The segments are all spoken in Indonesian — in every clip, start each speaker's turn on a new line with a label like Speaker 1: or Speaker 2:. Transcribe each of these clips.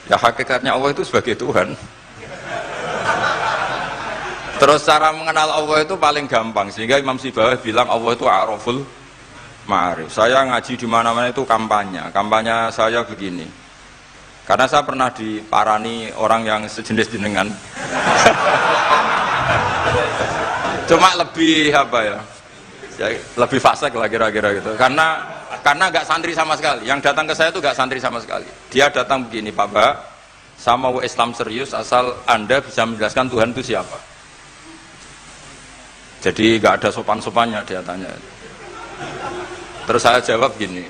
Speaker 1: Ya hakikatnya Allah itu sebagai Tuhan. Terus cara mengenal Allah itu paling gampang, sehingga Imam Sibawayh bilang Allah itu a'raful ma'arif. Saya ngaji di mana-mana itu kampanye saya begini. Karena saya pernah diparani orang yang sejenis jenengan. Cuma lebih apa ya? Lebih fasik lah kira-kira gitu. Karena nggak santri sama sekali. Yang datang ke saya itu nggak santri sama sekali. Dia datang begini, Pak Mbak, saya mau Islam serius asal Anda bisa menjelaskan Tuhan itu siapa. Jadi nggak ada sopan-sopannya dia tanya. Terus saya jawab gini.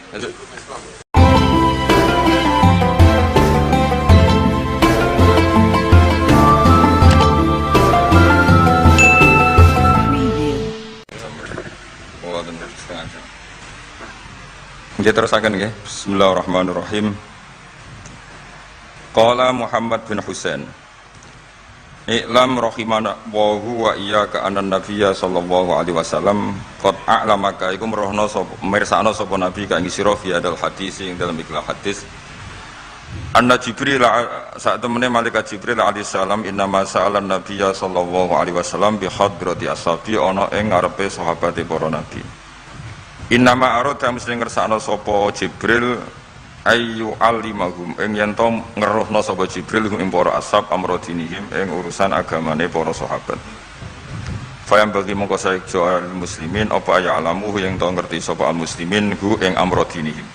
Speaker 1: Kita terusakan ya. Bismillahirrahmanirrahim. Qala Muhammad bin Husain, I'lam rahimana wa iyyaka anna nabiyya sallallahu alaihi wasallam qad a'lamaka ikum rohno sapa mirsakno sapa nabi ka ing sira fi hadal hadis ing dalam ikhlas hadis anna Jibril saat temene malaikat Jibril alaihi salam inna ma sa'alan nabiyya sallallahu alaihi wasallam bi hadrati ashabi ana ing ngarepe sahabate para nabi. Innama arada mesti ngersakno sapa Jibril ayu alimahum ing yen to ngeruhna sapa Jibril ing para ashab amrodinihim ing urusan agamane para sahabat. Fayam bagi mongko saeja muslimin apa ya alamu yang to ngerti sapa muslimin hu ing amrodinihim.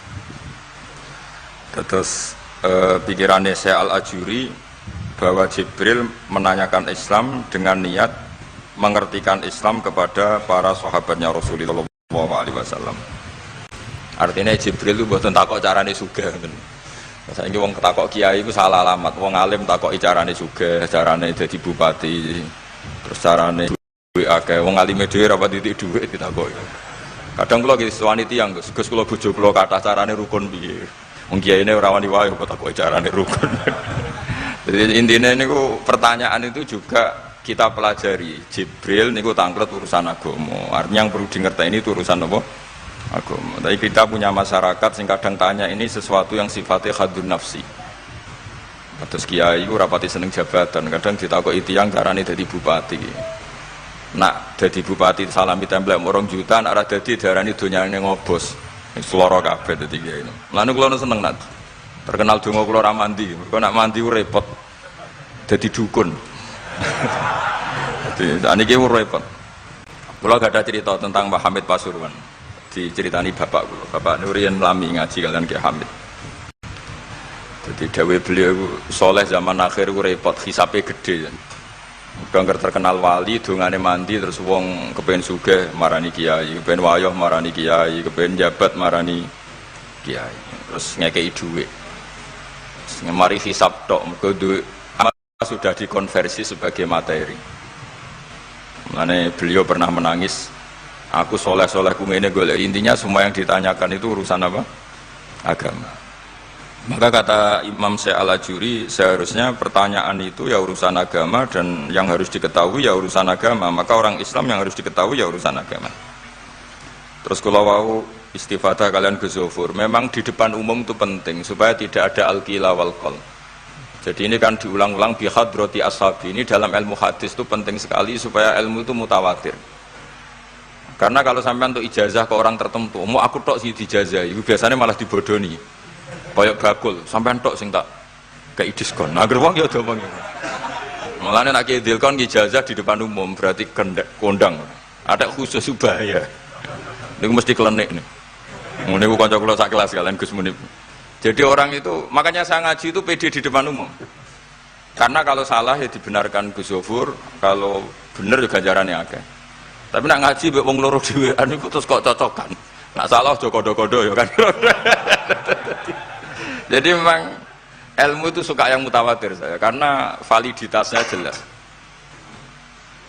Speaker 1: Terus pikirannya saya Al-Ajuri bahwa Jibril menanyakan Islam dengan niat mengertikan Islam kepada para sahabatnya Rasulullah SAW. Artinya Jibril itu buatan takok carane sugih. Saiki wong takok kiai itu salah alamat. Wong alim takok carane sugih, carane dadi bupati, terus carane duwe akeh. Wong alime dhewe ra pati dhuwit ditakoki. Kadang kula iki wani tiyang, Gus kula bojo kula kathah carane rukun piye. Wong kiyaine ora wani wae kok takoki carane rukun. Jadi intinya niku pertanyaan itu juga kita pelajari. Jibril niku tangklet urusan agama. Artinya yang perlu dingerteni itu urusan apa? Agama. Tapi kita punya masyarakat sing kadang tanya ini sesuatu yang sifatnya khadun nafsi. Terus kiai ku rapati seneng jabatan, kadang ditakoki tiyang carane dadi bupati. Nak dadi bupati salami templek 2 juta, nak ora dadi diarani donyane ngobos. Seloro kabeh dadi kiai. Lan kula seneng nak. Terkenal donga kula ra mandi. Mergo nak mandi ku repot. Dadi dukun. Jadi niki repot. Kula gak ada cerita tentang Mbah Hamid Pasuruan. Diceritani bapak kula. Bapak Nurian lami ngaji kalian Ki Hamid. Jadi dawe beliau soleh zaman akhir ku repot, hisape gede. Udah terkenal wali, dongane mandi terus wong kepen sugih marani kiai, kepen wayoh marani kiai, kepen jabat marani kiai. Terus ngekei dhuwit. Mari hisab tok mergo duwe sudah dikonversi sebagai materi. Makanya beliau pernah menangis, aku soleh-soleh ku ngene golek. Intinya semua yang ditanyakan itu urusan apa? Agama. Maka kata Imam Syekh Al-Ajuri, seharusnya pertanyaan itu ya urusan agama, dan yang harus diketahui ya urusan agama. Maka orang Islam yang harus diketahui ya urusan agama. Terus kalau wau istifadah kalian Ghazofur, memang di depan umum itu penting supaya tidak ada al-qila wal qal. Jadi ini kan diulang-ulang bihadrati ashabi. Ini dalam ilmu hadis itu penting sekali supaya ilmu itu mutawatir. Karena kalau sampai untuk ijazah ke orang tertentu, mau aku tok sih dijazah, itu biasanya malah dibodoni. Kayak bakul, sampai tok sing tak kayak diskon. Nah, gerbang ya udah bang. Mulanya nak dilkon ijazah di depan umum berarti kondang. Ada khusus bahaya. Ini mesti kelenik nih. Ini bukan coklat sak kelas kalian Gus Munib. Jadi orang itu, makanya saya ngaji itu pede di depan umum. Karena kalau salah ya dibenarkan Gus Zofur, kalau benar juga ganjarannya akeh. Tapi nak ngaji mbek wong loro dhewean iku terus kok cocokan. Nak salah aja kodo-kodo ya kan. Jadi memang ilmu itu suka yang mutawatir saya, karena validitasnya jelas.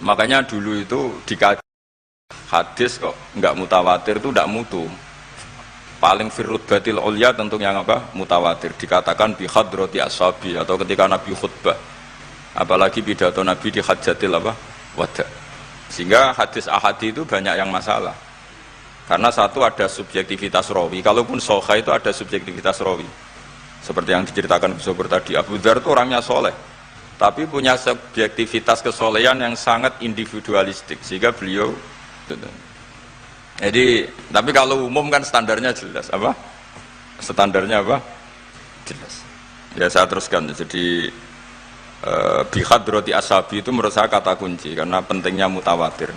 Speaker 1: Makanya dulu itu dikaji hadis kok enggak mutawatir itu enggak mutu. Paling firrut batil ulya tentu yang apa? Mutawatir. Dikatakan bi hadrati ashabi, atau ketika Nabi khutbah. Apalagi pidato Nabi di hajatil apa? Wada. Sehingga hadis ahadi itu banyak yang masalah. Karena satu ada subjektivitas rawi. Kalaupun sahih itu ada subjektivitas rawi. Seperti yang diceritakan Gus Sobur tadi, Abu Dzar itu orangnya soleh, tapi punya subjektivitas kesolehan yang sangat individualistik, sehingga beliau. Jadi, tapi kalau umum kan standarnya jelas, apa? Standarnya apa? Jelas. Ya saya teruskan. Jadi bihadrati ashabi itu menurut saya kata kunci karena pentingnya mutawatir.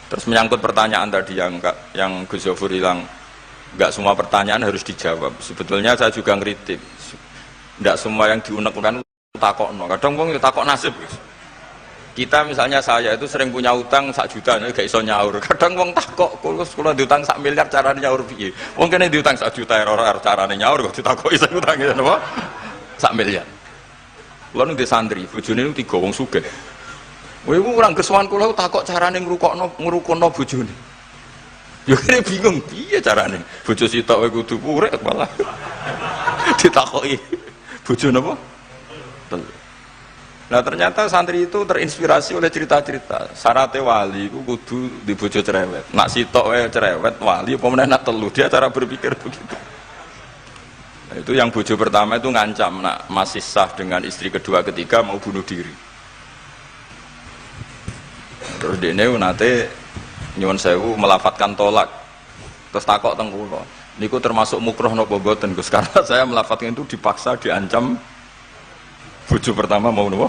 Speaker 1: Terus menyangkut pertanyaan tadi yang Gus Zofur hilang. Enggak semua pertanyaan harus dijawab. Sebetulnya saya juga ngeritik. Enggak semua yang diunek-unek takokno. Kadang wong takok nasib. Kita misalnya saya itu sering punya utang 1 juta gak iso nyaur. Kadang wong takok kula diutang 1 miliar carane nyaur piye. Wong kene diutang 1 juta ora carane nyaur kok ditakoki sing utange napa? 1 miliar. Kula ning santri, bojone niku 3 wong sugih. Kowe iku ora kesuwan kula takok carane ngrukono bojone. Yo kene bingung piye carane. Bojo sitok kowe kudu urip malah. Ditakoki bojo napa? Nah ternyata santri itu terinspirasi oleh cerita-cerita. Syaratnya wali itu kudu di bojo cerewet. Nak sitok wae cerewet wali apa meneh nak telu, dia cara berpikir begitu. Nah, itu yang bojo pertama itu ngancam nak masih sah dengan istri kedua ketiga mau bunuh diri. Terus dene nate nyuwun sewu melafatkan tolak. Terus takok teng kula. Niku termasuk mukroh napa mboten Gus? Karena saya melafatkan itu dipaksa diancam bojo pertama mau napa?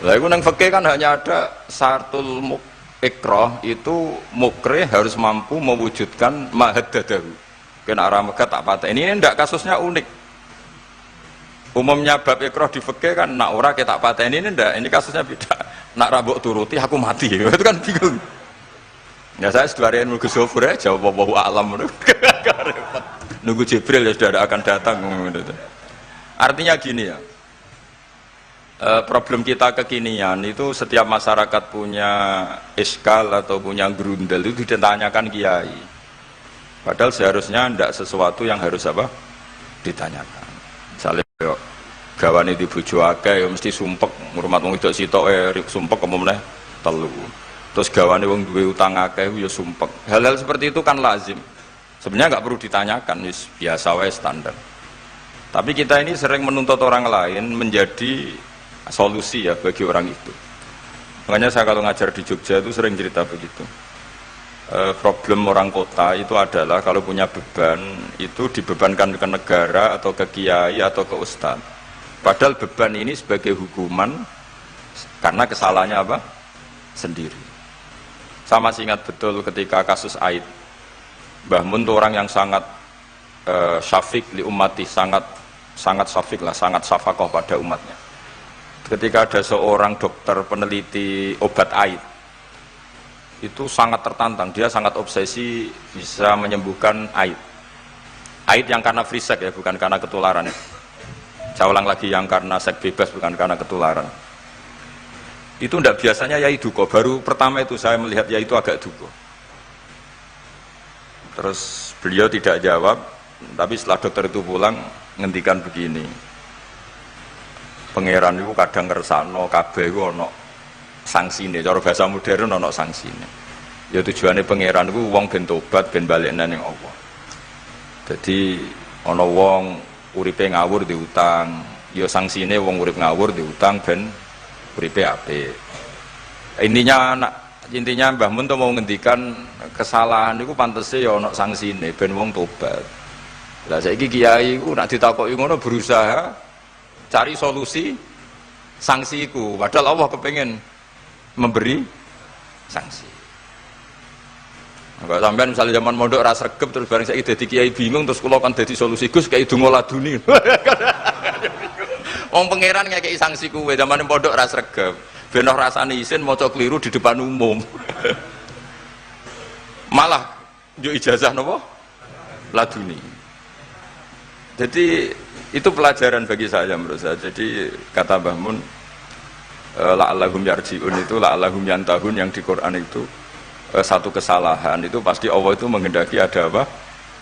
Speaker 1: Lah iku nang fikih kan hanya ada syartul ikrah itu mukrih harus mampu mewujudkan mahaddadahu. Kena arah Mekah tak pateni. Ini ndak kasusnya unik. Umumnya bab ikrah di fikih kan nak ora ke tak pateni ini ndak. Ini kasusnya beda. Nak rabuk turuti aku mati. Itu kan bingung. Ya saya seduarian Gus Zofur ya jawab wallahu alam. Nunggu Jibril ya sudah akan datang. Artinya gini ya. Problem kita kekinian itu setiap masyarakat punya iskal atau punya grundel itu ditanyakan kiai. Padahal seharusnya tidak sesuatu yang harus apa ditanyakan. Misalnya gawane di bojo akeh mesti sumpek ngurmat wong wedok sitok sumpek apa meneh telu. Terus gawane wong duwe utang akeh ya sumpek. Hal-hal seperti itu kan lazim. Sebenarnya nggak perlu ditanyakan, biasa wae standar. Tapi kita ini sering menuntut orang lain menjadi solusi ya bagi orang itu. Makanya saya kalau ngajar di Jogja itu sering cerita begitu. Problem orang kota itu adalah kalau punya beban itu dibebankan ke negara atau ke kiai atau ke ustadz. Padahal beban ini sebagai hukuman karena kesalahannya apa? Sendiri. Saya masih ingat betul ketika kasus Aid. Mbah Mun itu orang yang sangat syafiq li ummati, sangat syafiq lah, sangat syafakoh pada umatnya. Ketika ada seorang dokter peneliti obat Aid, itu sangat tertantang, dia sangat obsesi bisa menyembuhkan Aid. Aid yang karena free sex ya, bukan karena ketularan. Saya ulang lagi, yang karena seks bebas bukan karena ketularan. Itu tidak biasanya yai duko. Baru pertama itu saya melihat yai itu agak duko. Terus beliau tidak jawab, tapi setelah dokter itu pulang ngendikan begini. Pangeran itu kadang ngersano kabeh iku ana sangsine. Cara bahasa modern ana sangsine. Ya tujuane pangeran iku wong ben tobat ben balekna ning Allah. Jadi ana wong uripe ngawur diutang, ya sangsine wong urip ngawur diutang ben uripe apik. Intinya Mbah Mun mau ngendikan kesalahan itu pantese ya ana sangsine ben wong tobat. Lah saiki kiai iku nek ditakoki ngono berusaha cari solusi sanksi iku, padahal Allah kepengen memberi sanksi. Enggak sampean misalnya zaman mondok ora sregep terus bareng saiki dadi kiai bingung terus kula kan dadi solusi Gus kayak donga laduni. Wong pangeran ngekeki sanksi kuwe zaman mondok ora sregep. Ben ora rasane isin maca keliru di depan umum. Malah yo ijazah napa? Laduni. Jadi itu pelajaran bagi saya menurut saya. Jadi kata Mbah Mun la'allahum yarji'un itu la'allahum yantahun yang di Quran itu satu kesalahan itu pasti Allah itu menghendaki ada apa?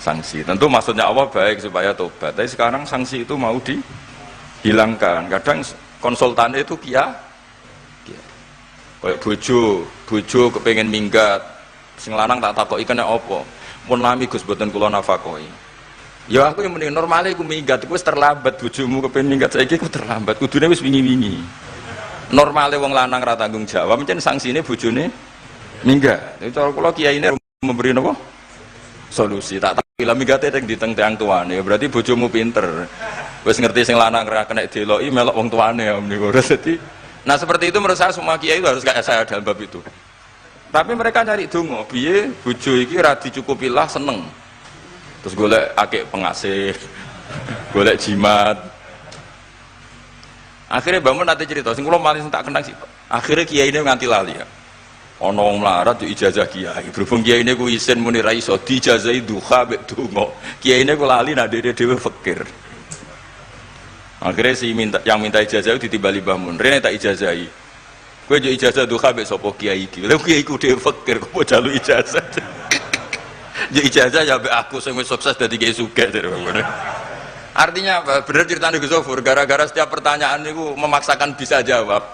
Speaker 1: Sanksi. Tentu maksudnya Allah baik supaya tobat. Tapi sekarang sanksi itu mau dihilangkan. Kadang konsultannya itu kayak bojo kepengen minggat. Sing lanang tak takoki kena apa? Mun lami Gus boten kula nafakoi. Ya aku yang mending normalnya aku minggat, aku terlambat bojomu kepen minggat saiki aku terlambat. Kudune wis wingi-wingi. Normalnya wong lanang ra tanggung jawab, mencen sanksine bojone minggat. Itu cara kula kiyaine memberi napa? Solusi. Tak tak minggate teng diteng tiang tuane. Ya berarti bojomu pinter. Wis ngerti sing lanang ra kena deloki melok wong tuane ya niku. Dadi nah seperti itu menurut saya semua kiai itu harus kayak saya dalam bab itu. Tapi mereka cari donga, piye bojo iki ra dicukupilah seneng. Terus golek akeh pengasih, golek jimat. Akhirnya bangun nanti cerita, sing kula malah tak kenang sih. Akhirnya kiai ini nganti lali ya. Ono wong melarat yo ijazah kiai. Berhubung kiai ini ku isin muni ra iso dijazahi duha mek donga. Kiai ini ku lali nak dhewe fakir. Akhirnya yang minta ijazah itu ditimbali bangun. Rene tak ijazahi. Kowe yo ijazah duha mek sapa kiai iki. Lha kiai ku dhewe fakir kok jalu ijazah. Ya ijazah ya aku sing sukses dadi kiai sugih. Artinya apa? Bener ceritane Gus Zofur, gara-gara setiap pertanyaan niku memaksakan bisa jawab.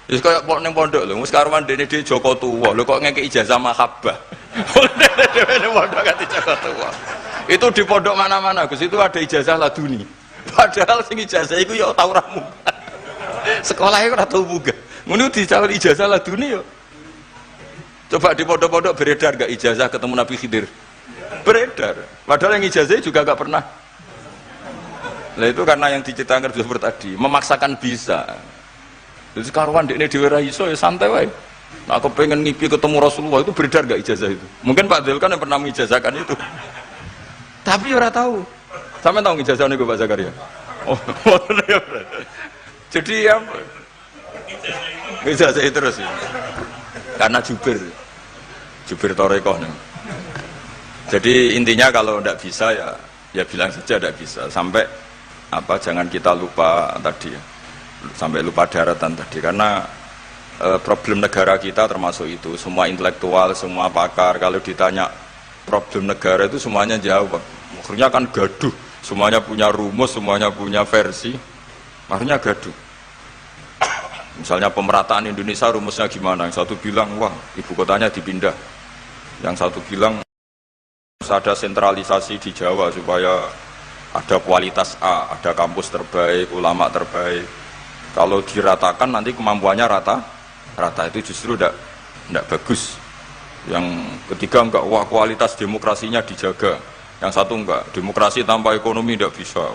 Speaker 1: Wis koyo ning pondok lho, wis karuan dene dhewe Joko Tuwa. Lho kok ngeke ijazah mahabbah. Dhewe ning pondok ganti Joko Tuwa. Itu di pondok mana-mana Gus, itu ada ijazah laduni. Padahal sing ijazah iku ya tau ra munggah. Sekolah iku ora tau munggah. Ngono dicawil ijazah laduni yo. Coba di pondok-pondok beredar gak ijazah ketemu Nabi Khidir? Beredar. Padahal yang ijazah juga gak pernah. Nah itu karena yang diceritakan seperti tadi, memaksakan bisa. Jadi karuan dekne dhewe ra iso ya santai wae. Nah, aku pengen ngipi ketemu Rasulullah itu beredar gak ijazah itu? Mungkin Pak Del kan yang pernah mengijazahkan itu. Tapi ora tahu. Sampe tahu ijazah niku Pak Zakaria. Oh, ya. Jadi ya ijazah itu terus ya. Karena Jubir Torekoh nih. Jadi intinya kalau tidak bisa ya bilang saja tidak bisa. Sampai apa jangan kita lupa tadi ya. Sampai lupa daratan tadi karena problem negara kita termasuk itu. Semua intelektual, semua pakar kalau ditanya problem negara itu semuanya jawab. Akhirnya kan gaduh. Semuanya punya rumus, semuanya punya versi. Akhirnya gaduh. Misalnya pemerataan Indonesia rumusnya gimana? Yang satu bilang, wah ibu kotanya dipindah. Yang satu bilang, harus ada sentralisasi di Jawa supaya ada kualitas A, ada kampus terbaik, ulama terbaik. Kalau diratakan nanti kemampuannya rata itu justru tidak bagus. Yang ketiga enggak, wah kualitas demokrasinya dijaga. Yang satu enggak, demokrasi tanpa ekonomi tidak bisa.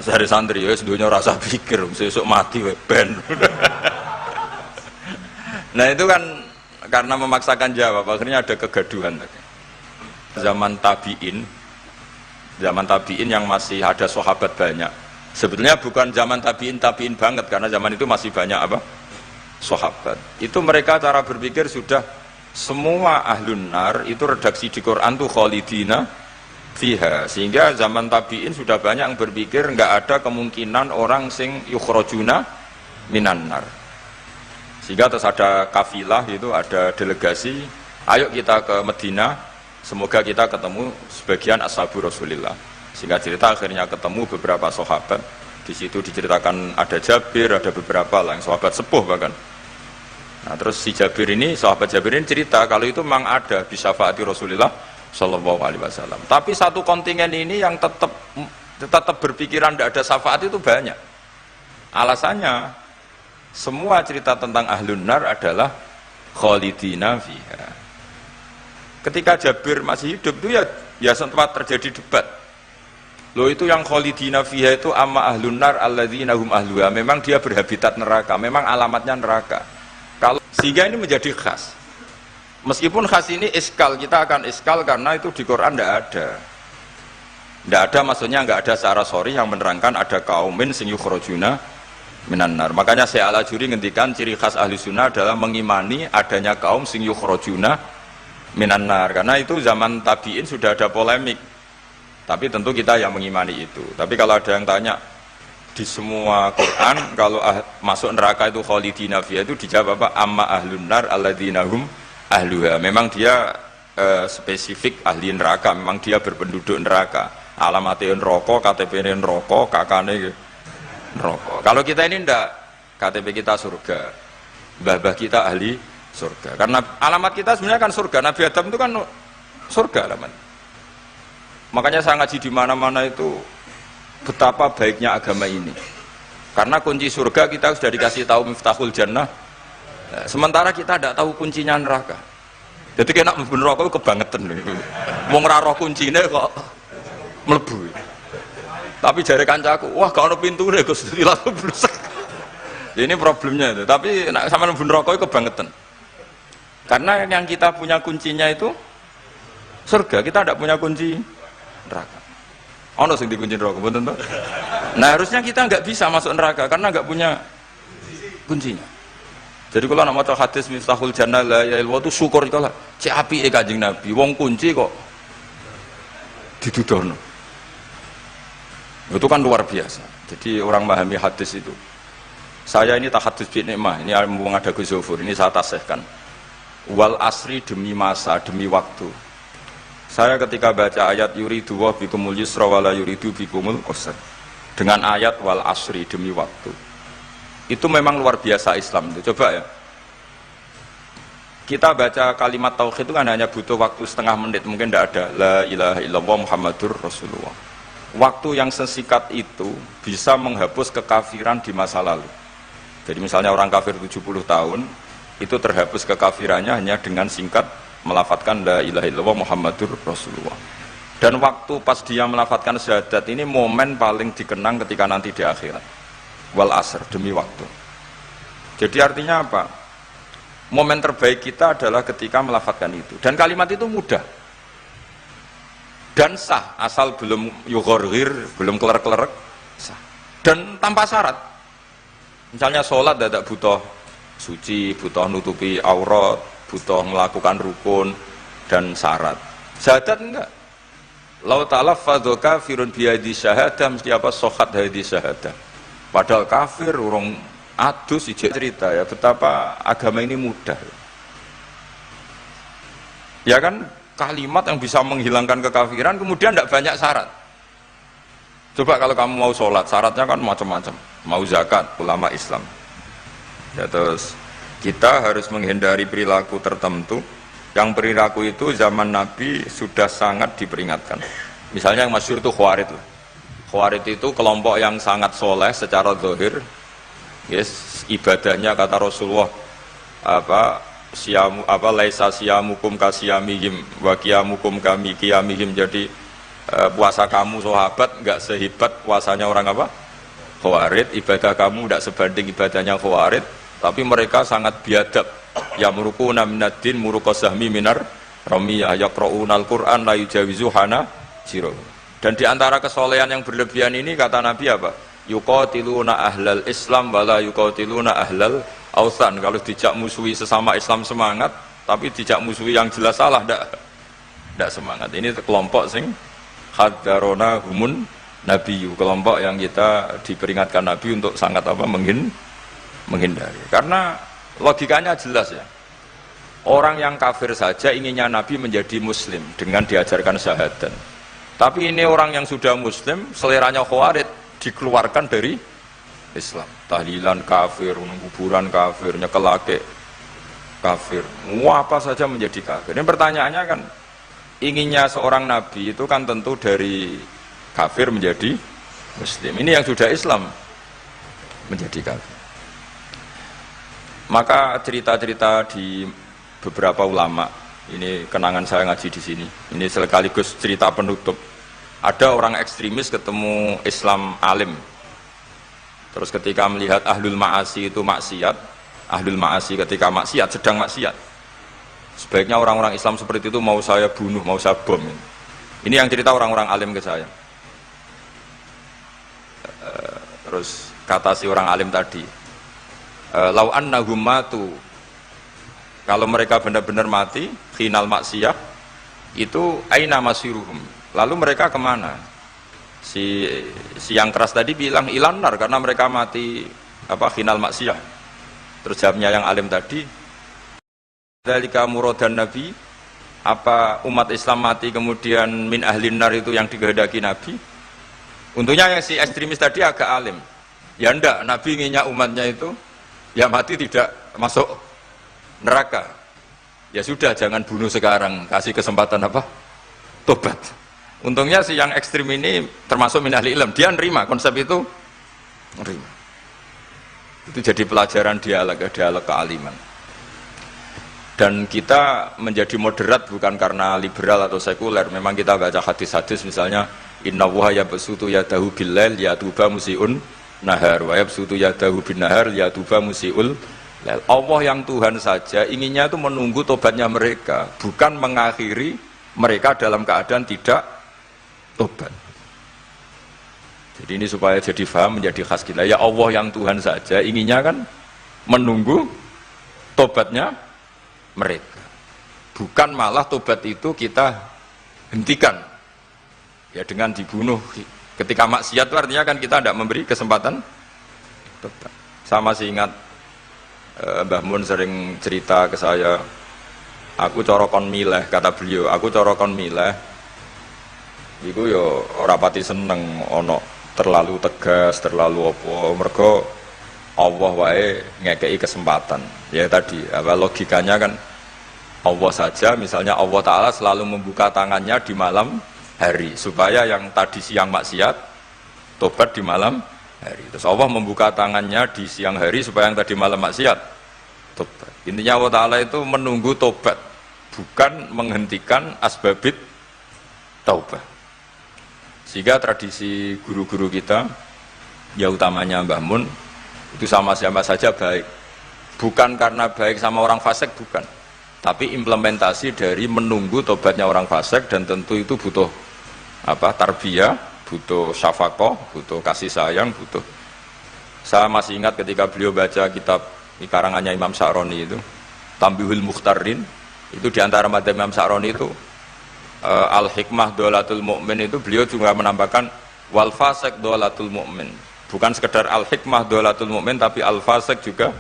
Speaker 1: Sehari santri ya sedunia rasa pikir besok mati ben. Nah itu kan karena memaksakan jawab akhirnya ada kegaduhan tadi. Zaman tabiin yang masih ada sahabat banyak. Sebetulnya bukan zaman tabiin banget karena zaman itu masih banyak apa? Sahabat. Itu mereka cara berpikir sudah semua ahlun nar itu redaksi di Quran tuh khalidina fiha, sehingga zaman tabiin sudah banyak yang berpikir nggak ada kemungkinan orang sing yukhrajuna minan nar. Sehingga terus ada kafilah itu, ada delegasi, ayo kita ke Medina, semoga kita ketemu sebagian ashabu Rasulillah. Sehingga cerita akhirnya ketemu beberapa sahabat. Di situ diceritakan ada Jabir, ada beberapa lah yang sahabat sepuh bahkan. Nah terus si Jabir ini, sahabat Jabir ini cerita kalau itu memang ada di syafaati Rasulillah Sallallahu Alaihi Wasallam. Tapi satu kontingen ini yang tetap berpikiran tidak ada syafaat itu banyak. Alasannya semua cerita tentang ahlun nar adalah khalidina fiha. Ketika Jabir masih hidup itu ya sempat terjadi debat. Loh itu yang khalidina fiha itu amma ahlun nar alladzina hum ahluha. Memang dia berhabitat neraka, memang alamatnya neraka. Kalau sehingga ini menjadi khas. Meskipun khas ini iskal, kita akan iskal karena itu di Quran tidak ada. Tidak ada maksudnya nggak ada secara sorry yang menerangkan ada kaumin sing yukhrajuna minan nar. Makanya Syekh Al-Ajuri ngendikan ciri khas ahli sunnah adalah mengimani adanya kaum sing yukhrajuna minan nar. Karena itu zaman tabiin sudah ada polemik. Tapi tentu kita yang mengimani itu. Tapi kalau ada yang tanya di semua Quran kalau masuk neraka itu khalidina fiha itu dijawab apa? Amma ahlun nar alladzina hum ahluha. Memang dia spesifik ahli neraka, memang dia berpenduduk neraka. Alamatnya neraka, KTP-nya neraka, kakaknya neraka. Kalau kita ini ndak, KTP kita surga, mbah-mbah kita ahli surga. Karena alamat kita sebenarnya kan surga. Nabi Adam itu kan surga alamat. Makanya saya ngaji di mana-mana itu betapa baiknya agama ini. Karena kunci surga kita sudah dikasih tahu miftahul jannah. Sementara kita tidak tahu kuncinya neraka. Jadi kena mlebu neraka kebangetan lho. Wong ora roh kuncine kok mlebu. Tapi jare kancaku, wah gak ono pintune Gus, langsung blusek. Ini problemnya itu. Tapi nek sampean mlebu neraka kebangetan. Karena yang kita punya kuncinya itu surga, kita tidak punya kunci neraka. Ono sing dikunci neraka, mboten to? Nah, harusnya kita nggak bisa masuk neraka karena nggak punya kuncinya. Jadi kalau nak maca hadis miftahul jannah la ilaha illallah itu syukur kalau cek apike Kanjeng Nabi, wong kunci kok didudono. Itu kan luar biasa. Jadi orang memahami hadis itu. Saya ini tahadus bi nikmah, ini mumpung ada Gus Zufur, ini saya tasihkan. Wal asri demi masa, demi waktu. Saya ketika baca ayat yuridu wa bikumul yusra wa la yuridu bikumul usra. Dengan ayat wal asri demi waktu. Itu memang luar biasa Islam itu. Coba ya. Kita baca kalimat tauhid itu kan hanya butuh waktu setengah menit, mungkin tidak ada la ilaha illallah Muhammadur Rasulullah. Waktu yang sesingkat itu bisa menghapus kekafiran di masa lalu. Jadi misalnya orang kafir 70 tahun itu terhapus kekafirannya hanya dengan singkat melafadzkan la ilaha illallah Muhammadur Rasulullah. Dan waktu pas dia melafadzkan syahadat ini momen paling dikenang ketika nanti di akhirat. Wal asr, demi waktu. Jadi artinya apa? Momen terbaik kita adalah ketika melafadzkan itu. Dan kalimat itu mudah. Dan sah, asal belum yughorghir, belum kelerek-kelerek, sah. Dan tanpa syarat. Misalnya sholat tidak butuh suci, butuh nutupi aurat, butuh melakukan rukun dan syarat. Syahadat enggak. Lau talaffadhu kafirun bihadi syahadah, mesti apa? Sohat hadi syahadah. Padahal kafir, urung adus, ijek cerita ya, betapa agama ini mudah. Ya kan, kalimat yang bisa menghilangkan kekafiran, kemudian tidak banyak syarat. Coba kalau kamu mau sholat, syaratnya kan macam-macam. Mau zakat, ulama Islam. Ya, terus kita harus menghindari perilaku tertentu yang perilaku itu zaman Nabi sudah sangat diperingatkan. Misalnya yang masyhur itu Khawarij. Khawarij itu kelompok yang sangat soleh secara zahir. Yes, ibadahnya kata Rasulullah laisa siyamukum kasiyamihim wa qiyamukum kami qiyamihim. Jadi puasa kamu sahabat enggak sehebat puasanya orang apa? Khawarij. Ibadah kamu tidak sebanding ibadahnya Khawarij, tapi mereka sangat biadab. Ya murukuna minaddin murukosahmi minar ramiyah yaqra'unal Qur'an la yujawizu hana jiro. Dan diantara kesolehan yang berlebihan ini kata Nabi apa? Yuqatiluna ahlal Islam wala yuqatiluna ahlal awthan. Kalau dijak musuhi sesama Islam semangat, tapi dijak musuhi yang jelas salah tidak semangat. Ini kelompok sing hadarona humun nabiyu, kelompok yang kita diperingatkan Nabi untuk sangat apa? Menghindari. Karena logikanya jelas ya. Orang yang kafir saja inginnya Nabi menjadi muslim dengan diajarkan syahadat. Tapi ini orang yang sudah muslim, seleranya Khawarij, dikeluarkan dari Islam. Tahlilan kafir, kuburan kafir, nyekelake kafir. Apa saja menjadi kafir. Ini pertanyaannya kan, inginnya seorang Nabi itu kan tentu dari kafir menjadi muslim. Ini yang sudah Islam menjadi kafir. Maka cerita-cerita di beberapa ulama, ini kenangan saya ngaji di sini. Ini sekaligus cerita penutup. Ada orang ekstremis ketemu Islam alim. Terus ketika melihat ahlul ma'asi itu maksiat, ahlul ma'asi ketika maksiat, sedang maksiat. Sebaiknya orang-orang Islam seperti itu mau saya bunuh, mau saya bom. Ini yang cerita orang-orang alim ke saya. Terus kata si orang alim tadi, lau annahum matu, kalau mereka benar-benar mati khinal maksiyah itu aina masiruhum, lalu mereka kemana? Si yang keras tadi bilang ilanar karena mereka mati apa khinal maksiyah. Terus jawabnya yang alim tadi, dzalika muradan nabi, apa umat Islam mati kemudian min ahlin nar itu yang dikehendaki Nabi? Untungnya yang si ekstremis tadi agak alim. Ya enggak, Nabi inginnya umatnya itu ya mati tidak masuk neraka. Ya sudah, jangan bunuh sekarang, kasih kesempatan apa? Tobat. Untungnya si yang ekstrim ini termasuk min ahli ilm, dia nerima konsep itu, nerima. Itu jadi pelajaran dialog kealiman. Dan kita menjadi moderat bukan karena liberal atau sekuler. Memang kita baca hadis-hadis misalnya inna wuha yabsutu yadahu billail yatuba musiun nahar wa yabsutu yadahu bin nahar yatuba musiul lail. Allah yang Tuhan saja inginnya itu menunggu tobatnya mereka, bukan mengakhiri mereka dalam keadaan tidak tobat. Jadi ini supaya jadi paham, menjadi khas kita. Ya Allah yang Tuhan saja inginnya kan menunggu tobatnya mereka, bukan malah tobat itu kita hentikan ya dengan dibunuh ketika maksiat. Itu artinya kan kita tidak memberi kesempatan tobat. Sama sih ingat Mbah Mun sering cerita ke saya, aku corokon mileh, kata beliau, aku corokon mileh iku yo ora pati seneng ono terlalu tegas, terlalu apa, mergo Allah wae ngekei kesempatan. Ya tadi, apa logikanya kan Allah saja, misalnya Allah Ta'ala selalu membuka tangannya di malam hari supaya yang tadi siang maksiat tobat di malam hari. Terus Allah membuka tangannya di siang hari supaya yang tadi malam maksiat tobat. Intinya Allah Ta'ala itu menunggu tobat, bukan menghentikan asbabit taubat. Sehingga tradisi guru-guru kita, ya utamanya Mbah Mun, itu sama-sama saja baik. Bukan karena baik sama orang fasik, bukan. Tapi implementasi dari menunggu tobatnya orang fasik, dan tentu itu butuh tarbiyah, butuh syafaqah, butuh kasih sayang, butuh. Saya masih ingat ketika beliau baca kitab karangannya Imam Sa'roni itu, Tambihul Mukhtarin, itu diantara madzhab Imam Sa'roni itu Al-Hikmah Dolatul Mu'min, itu beliau juga menambahkan wal fasik Dolatul Mu'min. Bukan sekedar Al-Hikmah Dolatul Mu'min, tapi Al-Fasik juga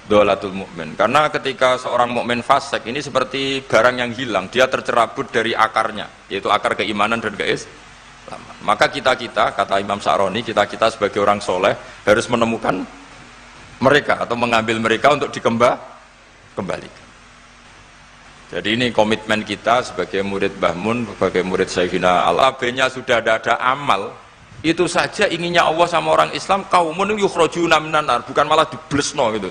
Speaker 1: Dolatul Mu'min. Karena ketika seorang mukmin fasik ini seperti barang yang hilang, dia tercerabut dari akarnya, yaitu akar keimanan dan keislaman. Maka kita-kita, kata Imam Sa'roni, kita-kita sebagai orang soleh harus menemukan mereka atau mengambil mereka untuk dikembalikan. Jadi ini komitmen kita sebagai murid Mbah Mun, sebagai murid Syekhina Al-Abenya sudah ada amal. Itu saja inginnya Allah sama orang Islam, kaumun yukhrajuna minan nar, bukan malah diblesno gitu.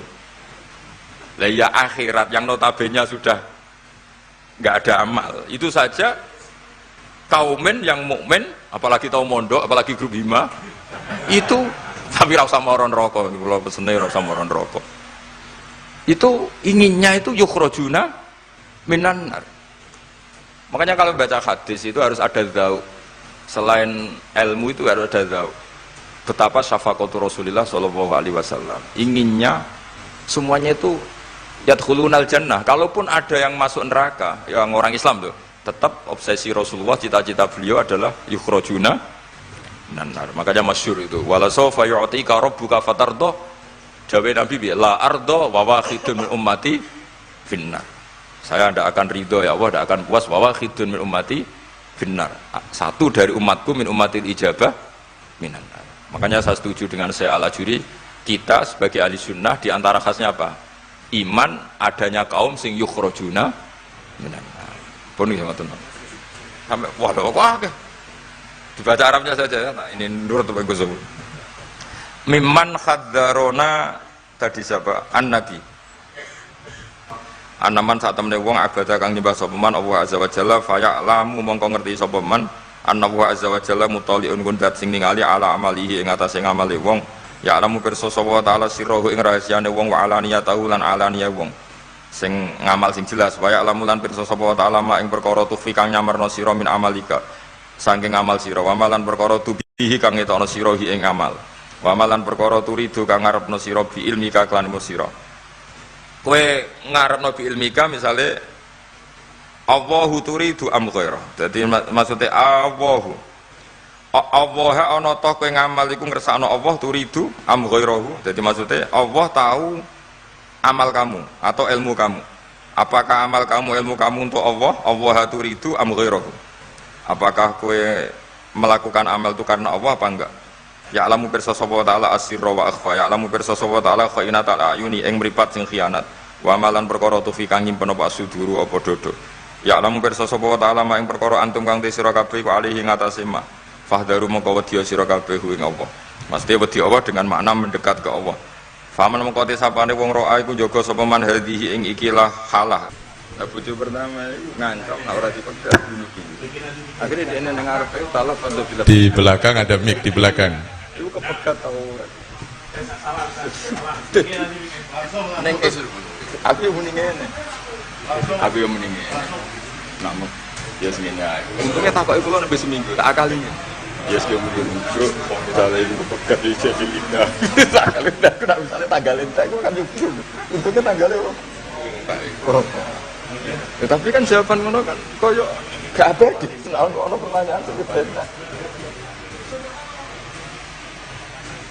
Speaker 1: Lah ya akhirat yang notabene sudah enggak ada amal. Itu saja kaumen yang mukmin, apalagi tahu mondok, apalagi grup hima, itu tapi ra usah moron rokok, kula pesene ra usah moron rokok. Itu inginnya itu yukhrajuna minan nar. Makanya kalau baca hadis itu harus ada dzau. Selain ilmu itu harus ada dzau. Betapa syafaqatu Rasulullah sallallahu alaihi wasallam. Inginnya semuanya itu yadkhulunal jannah. Kalaupun ada yang masuk neraka, yang orang Islam tuh, tetap obsesi Rasulullah, cita-cita beliau adalah yukhrajuna minan nar. Makanya masyhur itu, wala sawfa yu'tika rabbuka fatarda. Jawe Nabi bi la arda wa wakhidun min ummati finnar. Saya tidak akan ridho ya Allah, tidak akan puas wa wakhidun min ummati finnar. Satu dari umatku min ummatil ijabah minan nar. Makanya saya setuju dengan saya Al-Ajuri, kita sebagai ahli sunnah diantara khasnya apa? Iman adanya kaum sing yukhrajuna minan nar. Pun nggih ngoten. Sampai waduh kok dibaca Arabnya saja. Nah, ini nurut Bapak Gus. Mimman khadzarona tadi siapa? An-Nabi. Anaman saat temne wong abadah kang nyembah sapa man Allah azza wa jalla fa ya'lamu mongko ngerti sapa man anna wa azza wa jalla mutaliun kundat sing ningali ala amalihi ing atase ngamale wong ya'lamu pirsa sapa taala sirruhu ing rahasiane wong wa alaniyatahu lan alaniya wong sing ngamal sing jelas wa ya'lamu lan pirsa sapa taala mak ing perkara tufi kang nyamarno sira min amalika saking amal sira wa malan perkara tubihi kang ngetokno sira ing amal wa malan perkara turidu kang ngarepno sira bi ilmika kan sira. Kowe ngarepno bi ilmika misale Allahu turidu am ghaira. Dadi maksude Allah ana ta kowe ngamal iku ngersakno Allah turidu am ghairahu. Dadi maksude Allah tahu amal kamu atau ilmu kamu. Apakah amal kamu ilmu kamu untuk Allah? Allah turidu am ghairahu. Apakah kowe melakukan amal itu karena Allah apa enggak? Ya'lamu pirsa sapa ta'ala asirra wa akhfa. Ya'lamu pirsa sapa ta'ala khainatal ayuni ing mripat sing khianat. Wa amalan perkara tufi kang nyimpen apa suduru apa dodo. Ya lamu pirsa sapa wa ta'ala ing perkara antum kang te sira kabeh ku alihi ngatasi ma. Fahdaru mongko wedi sira kabeh ing Allah. Mesti wedi Allah dengan makna mendekat ke Allah. Faman mongko te sapane wong roa iku jaga sapa man hadhihi ing ikilah halah. Lah bojo pertama iku ngancam ora dipegat gini-gini. Akhirnya dia nang ngarepe talak pada bila
Speaker 2: Di belakang ada mic di belakang.
Speaker 1: iku kepegat tau ora. Neng aku yo muni ngene. Aku yo muni ngene. Namun ya seminggu aja. Untungnya takut itu kan lebih seminggu, tak akali ini. Ya sekian mungkin bro, misalnya ini kepegat di jadi indah. Akalin aku tak misalnya tanggalin, aku kan juga. Untungnya tanggalin orang. Tapi kan jawaban ngono kan koyo gak abadi. Nah, ono pertanyaan seperti itu.